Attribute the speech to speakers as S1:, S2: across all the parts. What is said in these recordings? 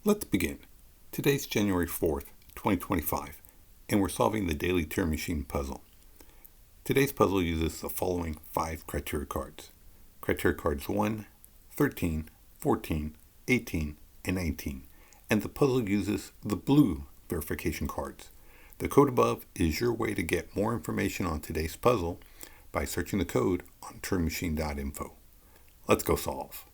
S1: Let's begin. Today's January 4th, 2025, and we're solving the Daily Turing Machine Puzzle. Today's puzzle uses the following 5 criteria cards. Criteria cards 1, 13, 14, 18, and 19. And the puzzle uses the blue verification cards. The code above is your way to get more information on today's puzzle by searching the code on turingmachine.info. Let's go solve.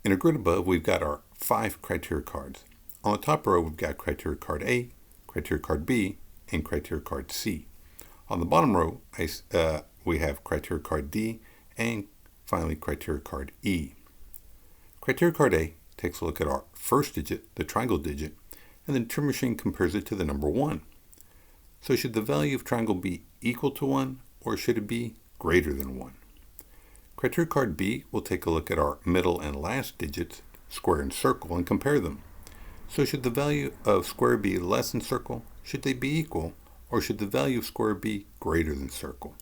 S1: In a grid above, we've got our 5 criteria cards. On the top row, we've got criteria card A, criteria card B, and criteria card C. On the bottom row, we have criteria card D, and finally criteria card E. Criteria card A takes a look at our first digit, the triangle digit, and the Turing Machine compares it to the number 1. So should the value of triangle be equal to 1, or should it be greater than 1? Criteria card B will take a look at our middle and last digits, square and circle, and compare them. So should the value of square be less than circle? Should they be equal? Or should the value of square be greater than circle?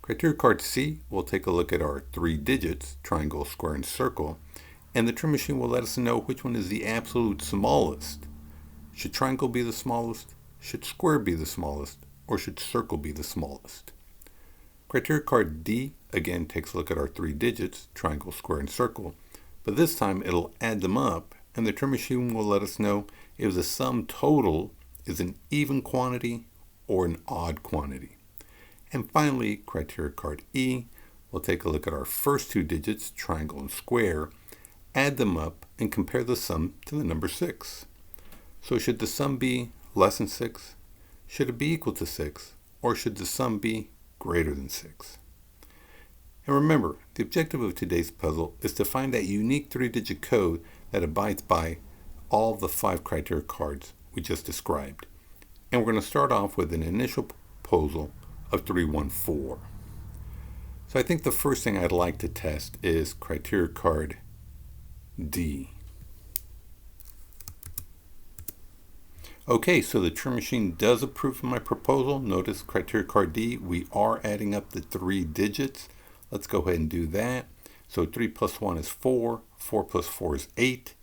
S1: Criteria card C will take a look at our 3 digits, triangle, square, and circle, and the Turing Machine will let us know which one is the absolute smallest. Should triangle be the smallest? Should square be the smallest? Or should circle be the smallest? Criteria card D again takes a look at our 3 digits, triangle, square, and circle, but this time it'll add them up, and the Turing Machine will let us know if the sum total is an even quantity or an odd quantity. And finally, criteria card E will take a look at our first 2 digits, triangle and square, add them up, and compare the sum to the number 6. So should the sum be less than 6? Should it be equal to 6? Or should the sum be greater than 6? And remember, the objective of today's puzzle is to find that unique 3-digit code that abides by all the 5 criteria cards we just described. And we're going to start off with an initial proposal of 314. So I think the first thing I'd like to test is criteria card D. Okay, so the Turing Machine does approve of my proposal. Notice criteria card D, we are adding up the 3 digits. Let's go ahead and do that. So 3 plus 1 is 4, 4 plus 4 is 8,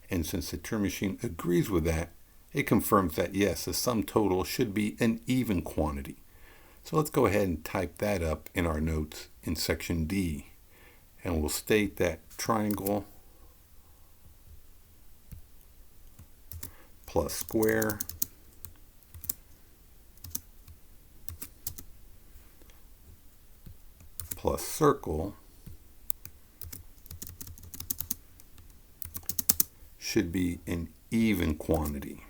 S1: and since the Turing Machine agrees with that, it confirms that yes, the sum total should be an even quantity. So let's go ahead and type that up in our notes in section D, and we'll state that triangle plus square plus circle should be an even quantity.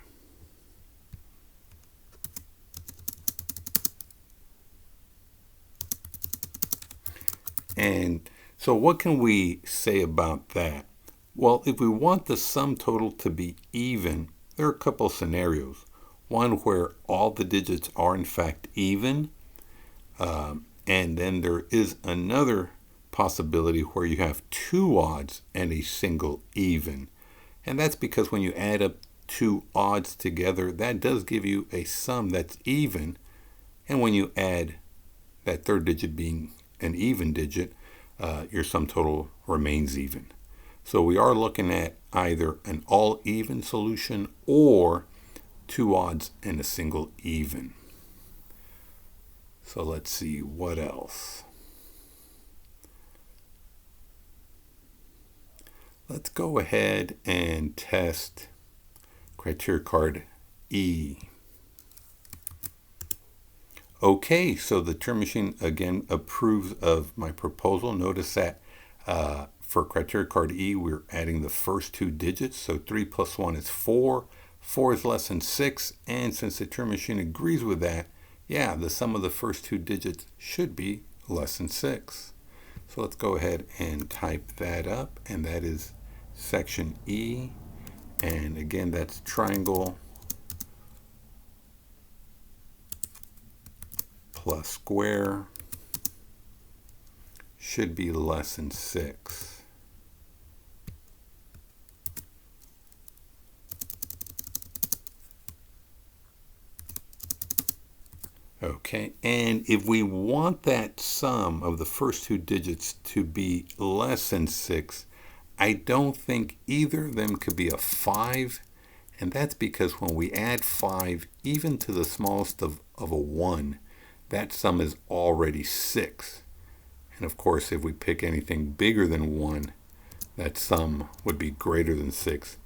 S1: And so what can we say about that? Well, if we want the sum total to be even, there are a couple of scenarios. One where all the digits are in fact even, and then there is another possibility where you have 2 odds and a single even. And that's because when you add up 2 odds together, that does give you a sum that's even. And when you add that 3rd digit being an even digit, your sum total remains even. So we are looking at either an all even solution or 2 odds and a single even. So let's see what else. Let's go ahead and test criteria card E. Okay, so the Turing Machine again approves of my proposal. Notice that for criteria card E, we're adding the first 2 digits. So 3 plus 1 is 4. 4 is less than 6. And since the Turing Machine agrees with that, yeah, the sum of the first 2 digits should be less than 6. So let's go ahead and type that up. And that is section E. And again, that's triangle plus square should be less than 6. Okay, and if we want that sum of the first 2 digits to be less than 6, I don't think either of them could be a 5, and that's because when we add 5 even to the smallest of a 1, that sum is already 6. And of course, if we pick anything bigger than 1, that sum would be greater than 6.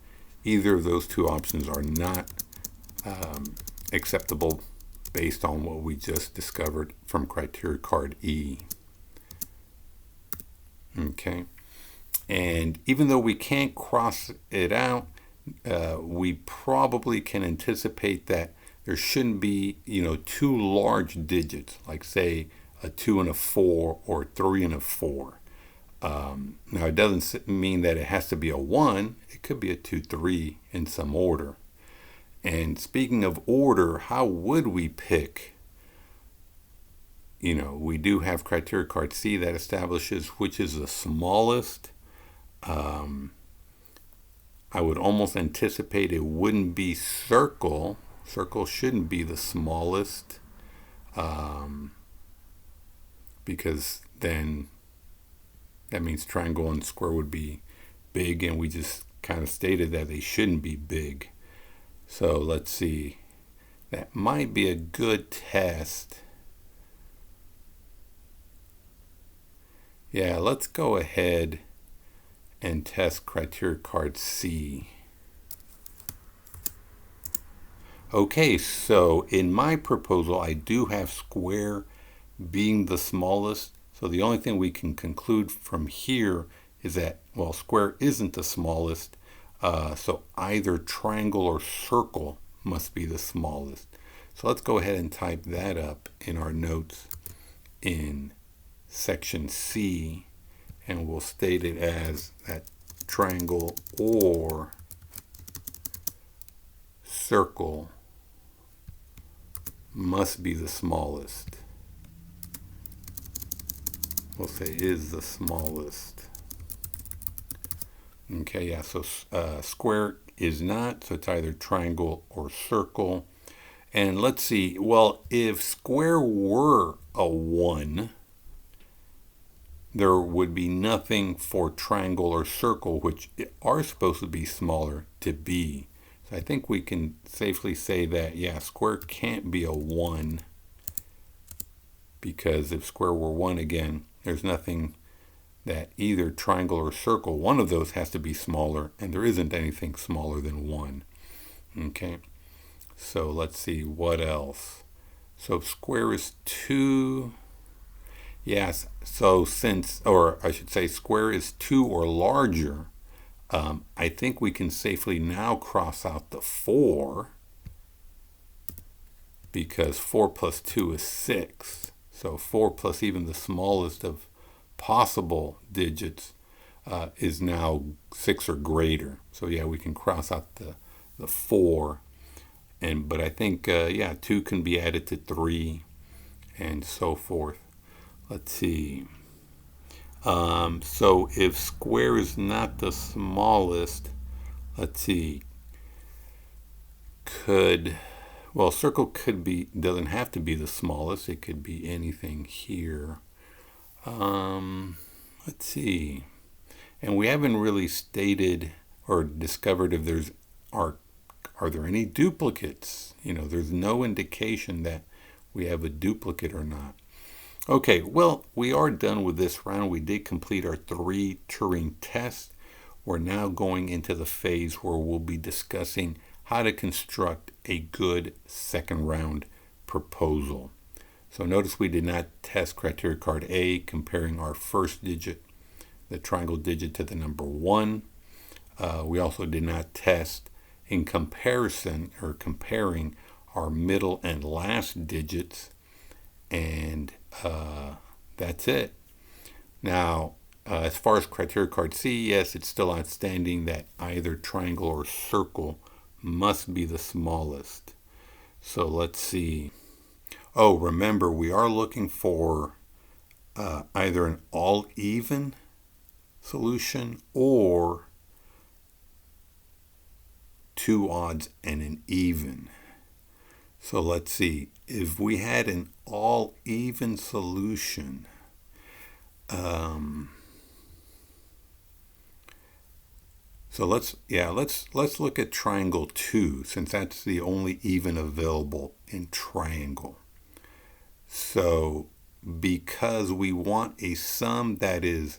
S1: Either of those two options are not acceptable based on what we just discovered from criteria card E. Okay. And even though we can't cross it out, we probably can anticipate that there shouldn't be, two large digits, like say a 2 and a 4 or 3 and a 4. Now, it doesn't mean that it has to be a 1. It could be a 2, 3 in some order. And speaking of order, how would we pick? We do have criteria card C that establishes which is the smallest. I would almost anticipate it wouldn't be circle. Circle shouldn't be the smallest, because then that means triangle and square would be big, and we just kind of stated that they shouldn't be big. So let's see. That might be a good test. Yeah, let's go ahead and test criteria card C. Okay, so in my proposal, I do have square being the smallest. So the only thing we can conclude from here is that, well, square isn't the smallest. So either triangle or circle must be the smallest. So let's go ahead and type that up in our notes in section C, and we'll state it as that triangle or circle must be the smallest. We'll say is the smallest. Okay, yeah, so square is not, so it's either triangle or circle. And let's see, well, if square were a 1, there would be nothing for triangle or circle, which are supposed to be smaller, to be. So I think we can safely say that, yeah, square can't be a 1, because if square were 1 again, there's nothing that either triangle or circle, one of those has to be smaller, and there isn't anything smaller than 1. Okay, so let's see what else. So square is 2. Yes, so since, or I should say square is 2 or larger, I think we can safely now cross out the 4, because 4 plus 2 is 6. So 4 plus even the smallest of possible digits is now 6 or greater. So yeah, we can cross out the 4, but I think 2 can be added to 3 and so forth. Let's see. So if square is not the smallest, let's see. Circle doesn't have to be the smallest. It could be anything here. Let's see. And we haven't really stated or discovered if are there any duplicates. There's no indication that we have a duplicate or not. Okay, well, we are done with this round. We did complete our 3 Turing tests. We're now going into the phase where we'll be discussing how to construct a good second round proposal. So notice we did not test criteria card A, comparing our first digit, the triangle digit, to the number 1. We also did not test in comparison or comparing our middle and last digits, and that's it. Now, as far as criteria card C, yes, it's still outstanding that either triangle or circle must be the smallest. So let's see. Oh, remember, we are looking for either an all even solution or 2 odds and an even. So let's see. If we had an all even solution, So let's look at triangle 2, since that's the only even available in triangle. So because we want a sum that is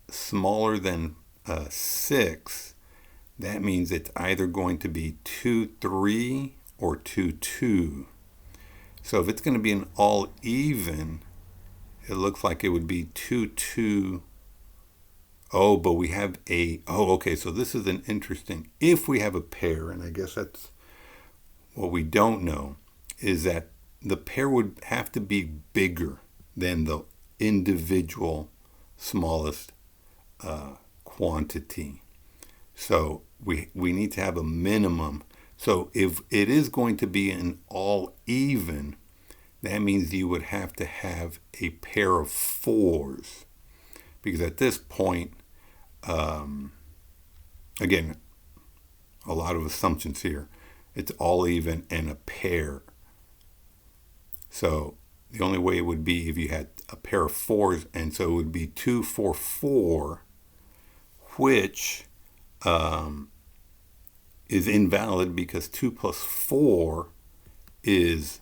S1: smaller than 6, that means it's either going to be 2, 3 or 2, 2. So if it's going to be an all even, it looks like it would be 2, 2. Oh, but we have okay, so this is an interesting, if we have a pair, and I guess that's what we don't know, is that the pair would have to be bigger than the individual smallest quantity. So we need to have a minimum. So if it is going to be an all even, that means you would have to have a pair of 4s. Because at this point, again, a lot of assumptions here. It's all even and a pair. So the only way it would be if you had a pair of 4s, and so it would be 2, 4, 4, which is invalid because 2 plus 4 is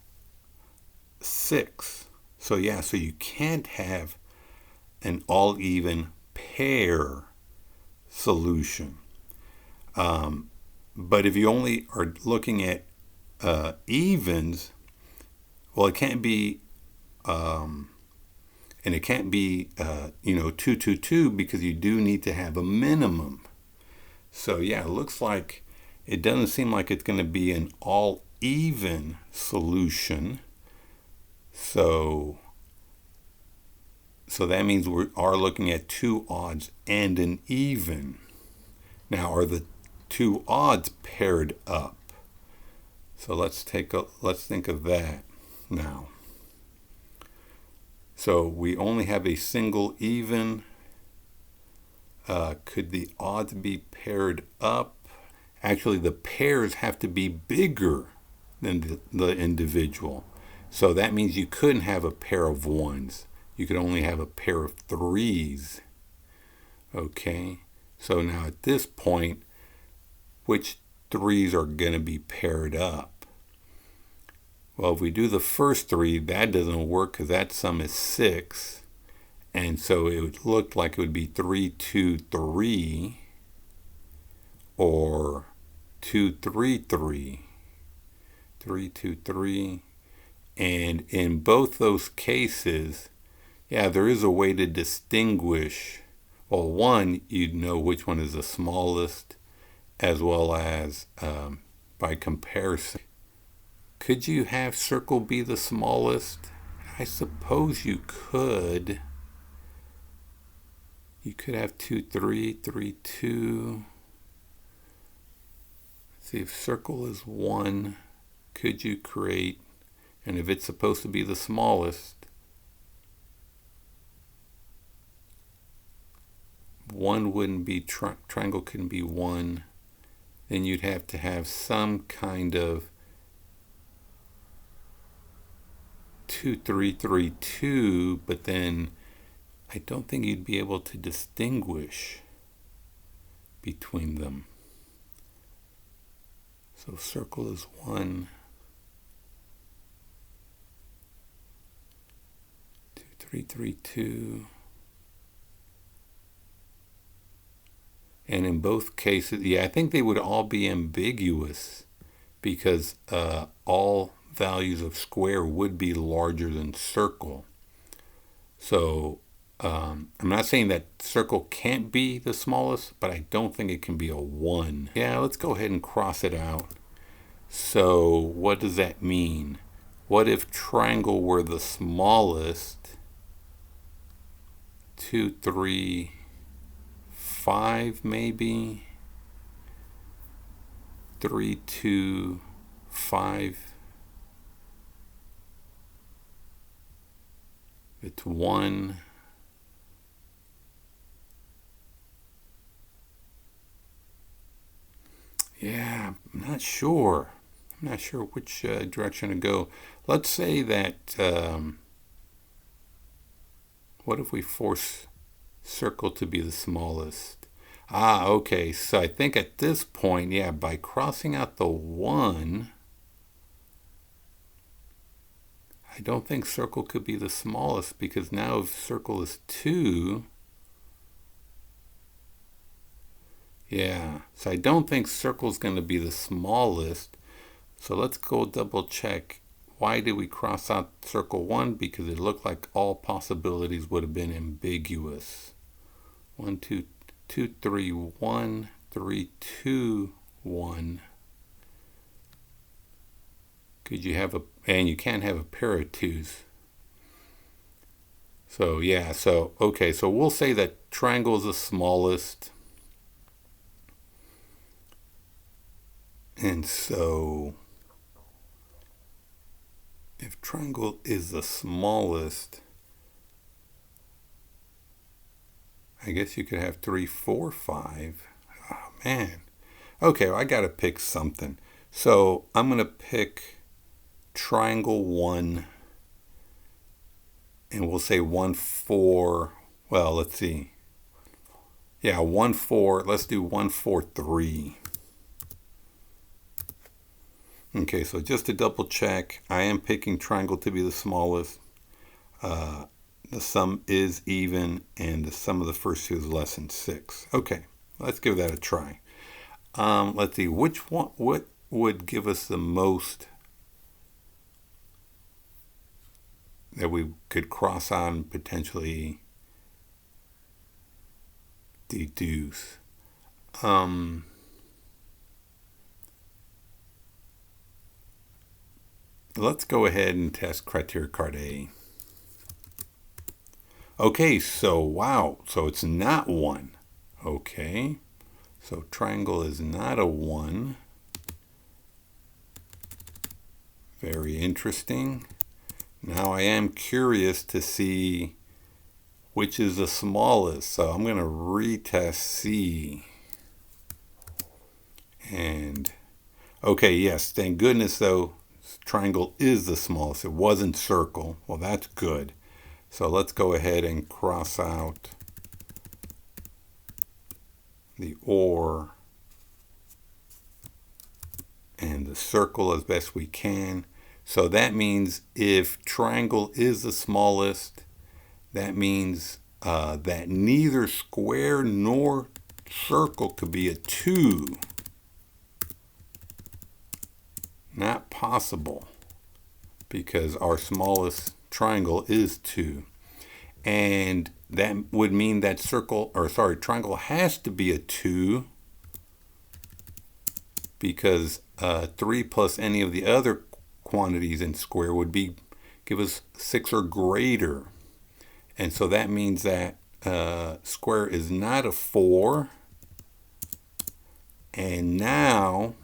S1: 6. So yeah, so you can't have an all even pair solution. But if you only are looking at evens, well, it can't be, and it can't be, 2, 2, 2, because you do need to have a minimum. So yeah, it looks like it doesn't seem like it's going to be an all even solution. So that means we are looking at 2 odds and an even. Now, are the 2 odds paired up? So let's think of that now. So we only have a single even. Could the odds be paired up? Actually, the pairs have to be bigger than the individual. So that means you couldn't have a pair of 1s. You could only have a pair of 3s. Okay, so now at this point, which 3s are going to be paired up? Well, if we do the first 3, that doesn't work because that sum is 6. And so it would look like it would be 3, 2, 3, or 2, 3, 3, 3, 2, 3. And in both those cases, yeah, there is a way to distinguish. Well, one, you'd know which one is the smallest, as well as by comparison. Could you have circle be the smallest? I suppose you could. You could have 2, 3, 3, 2. See, if circle is 1, could you create, and if it's supposed to be the smallest, 1 wouldn't be, triangle couldn't be 1, then you'd have to have some kind of 2, 3, 3, 2, but then I don't think you'd be able to distinguish between them. So circle is 1, 2, 3, 3, 2. And in both cases, yeah, I think they would all be ambiguous because all values of square would be larger than circle. So I'm not saying that circle can't be the smallest, but I don't think it can be a 1. Yeah, let's go ahead and cross it out. So what does that mean? What if triangle were the smallest? 2, 3, 5 maybe? 3, 2, 5. It's 1. Yeah, I'm not sure. I'm not sure which direction to go. Let's say that, what if we force circle to be the smallest? Okay. So I think at this point, yeah, by crossing out the 1, I don't think circle could be the smallest, because now if circle is 2, yeah, so I don't think circle's going to be the smallest. So let's go double check. Why did we cross out circle 1? Because it looked like all possibilities would have been ambiguous. 1, 2, 2, 3, 1, 3, 2, 1. Could you have and you can't have a pair of 2s. So yeah, so okay, so we'll say that triangle is the smallest. And so if triangle is the smallest, I guess you could have 3, 4, 5. Oh man. Okay, well, I gotta pick something. So I'm gonna pick triangle 1, and we'll say 1, 4. Well, let's see. Yeah, 1, 4. Let's do 1, 4, 3. Okay, so just to double check, I am picking triangle to be the smallest. The sum is even, and the sum of the first 2 is less than 6. Okay, let's give that a try. Let's see, what would give us the most that we could cross out and potentially deduce? Let's go ahead and test criteria card A. Okay, so wow, so it's not 1. Okay, so triangle is not a 1. Very interesting. Now I am curious to see which is the smallest, so I'm going to retest C. And okay, yes, thank goodness though, triangle is the smallest. It wasn't circle. Well, that's good. So let's go ahead and cross out the OR and the circle as best we can. So that means if triangle is the smallest, that means that neither square nor circle could be a 2. Not possible, because our smallest triangle is 2. And that would mean that triangle has to be a 2, because 3 plus any of the other quantities in square would give us 6 or greater. And so that means that square is not a 4. And now,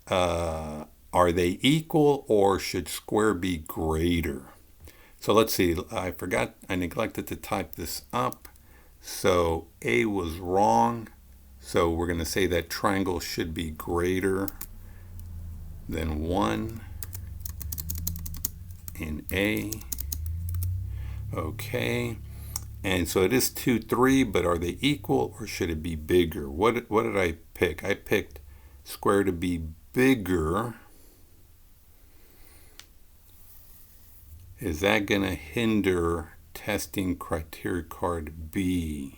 S1: are they equal, or should square be greater? So let's see, I neglected to type this up. So A was wrong. So we're going to say that triangle should be greater than 1 in A. Okay. And so it is 2, 3, but are they equal, or should it be bigger? What did I pick? I picked square to be bigger. Is that going to hinder testing criteria card B?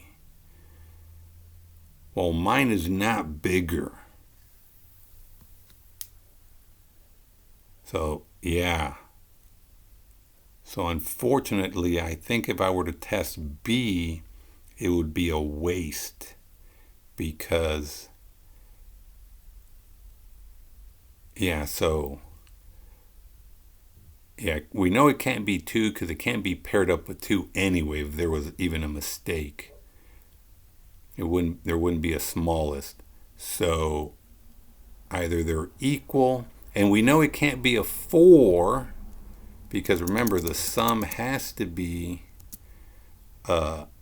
S1: Well, mine is not bigger. So, yeah. So unfortunately, I think if I were to test B, it would be a waste, because, yeah, so, yeah, we know it can't be 2 because it can't be paired up with 2 anyway if there was even a mistake. There wouldn't be a smallest. So either they're equal, and we know it can't be a 4, because remember, the sum has to be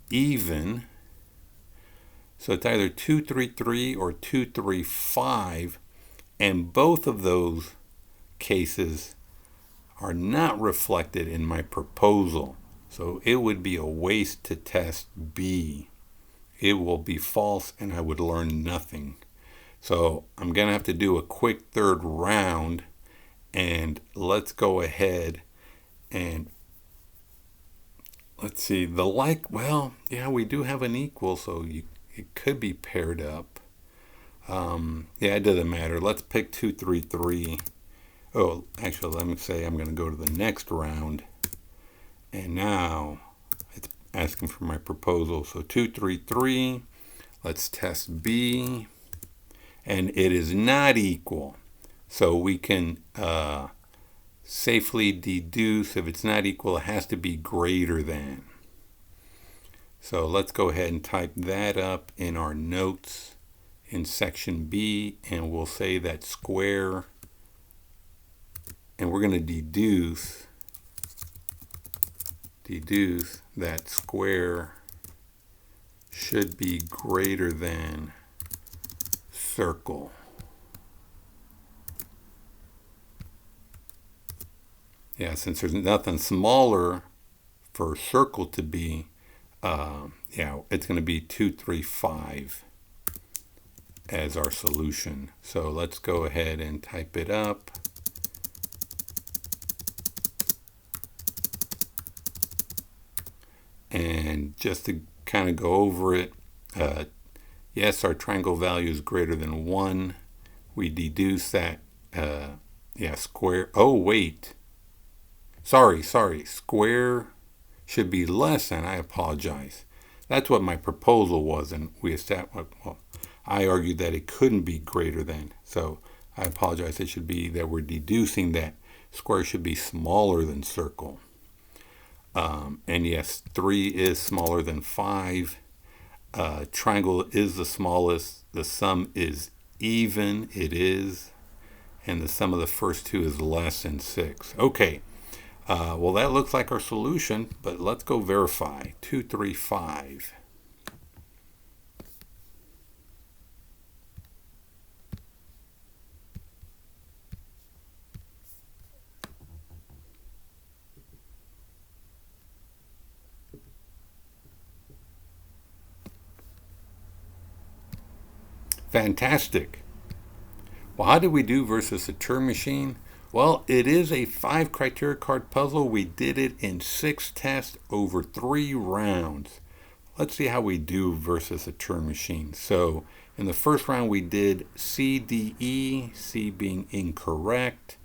S1: even. So it's either 2, 3, 3 or 2, 3, 5. And both of those cases are not reflected in my proposal. So it would be a waste to test B. it will be false and I would learn nothing. So I'm going to have to do a quick third round, and let's go ahead and let's see. Well, yeah, we do have an equal, so it could be paired up. Yeah, it doesn't matter. Let's pick 2, 3, 3. Oh, actually, let me say I'm going to go to the next round. And now it's asking for my proposal. So 2, 3, 3. Let's test B. And it is not equal. So we can safely deduce if it's not equal, it has to be greater than. So let's go ahead and type that up in our notes in section B, and we'll say that square, and we're going to deduce that square should be greater than circle. Yeah, since there's nothing smaller for circle to be, yeah, it's going to be 2, 3, 5 as our solution. So let's go ahead and type it up. And just to kind of go over it, yes, our triangle value is greater than 1. We deduce that, yeah, square. Oh, wait. Sorry. Square should be less than. I apologize. That's what my proposal was, and we established. Well, I argued that it couldn't be greater than. So I apologize. It should be that we're deducing that square should be smaller than circle. And yes, 3 is smaller than 5. Triangle is the smallest. The sum is even. It is. And the sum of the first two is less than 6. Okay. Well, that looks like our solution, but let's go verify. 2, 3, 5. Fantastic. Well, how did we do versus the Turing machine? Well, it is a 5 criteria card puzzle. We did it in 6 tests over 3 rounds. Let's see how we do versus a Turing machine. So in the first round we did C, D, E, C being incorrect.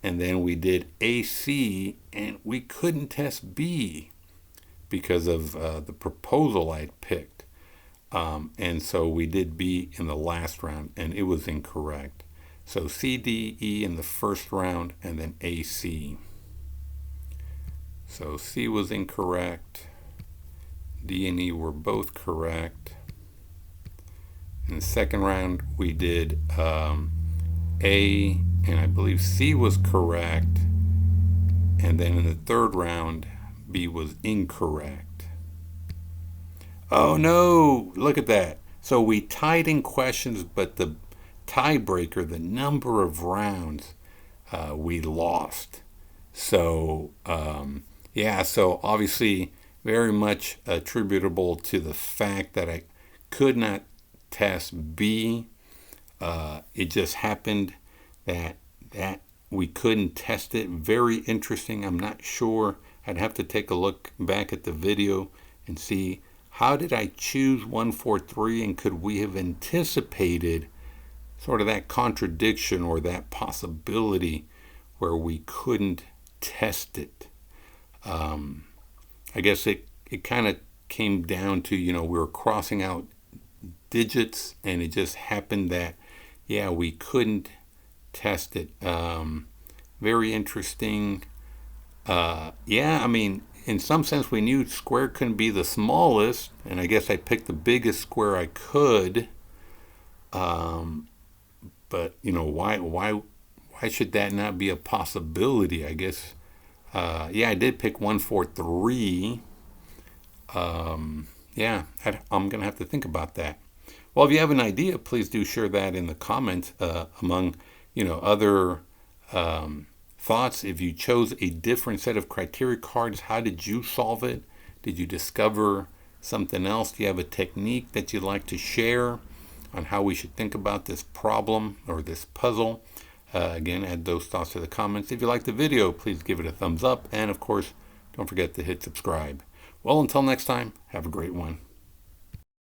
S1: And then we did AC, and we couldn't test B because of the proposal I had picked. And so we did B in the last round, and it was incorrect. So C, D, E in the first round, and then AC. So C was incorrect. D and E were both correct. In the second round, we did A, and I believe C was correct. And then in the third round, B was incorrect. Oh no, look at that. So we tied in questions, but the tiebreaker, the number of rounds, we lost. So, yeah, so obviously very much attributable to the fact that I could not test B. It just happened that we couldn't test it. Very interesting. I'm not sure. I'd have to take a look back at the video and see how did I choose 1, 4, 3, and could we have anticipated sort of that contradiction or that possibility where we couldn't test it. I guess it kind of came down to, we were crossing out digits, and it just happened that, yeah, we couldn't test it. Very interesting. Yeah, I mean, in some sense, we knew square couldn't be the smallest, and I guess I picked the biggest square I could. But why should that not be a possibility? I guess, yeah, I did pick 1, 4, 3. Yeah, I'm gonna have to think about that. Well, if you have an idea, please do share that in the comments among other thoughts. If you chose a different set of criteria cards, how did you solve it? Did you discover something else? Do you have a technique that you'd like to share on how we should think about this problem or this puzzle? Again, add those thoughts to the comments. If you like the video, please give it a thumbs up. And of course, don't forget to hit subscribe. Well, until next time, have a great one.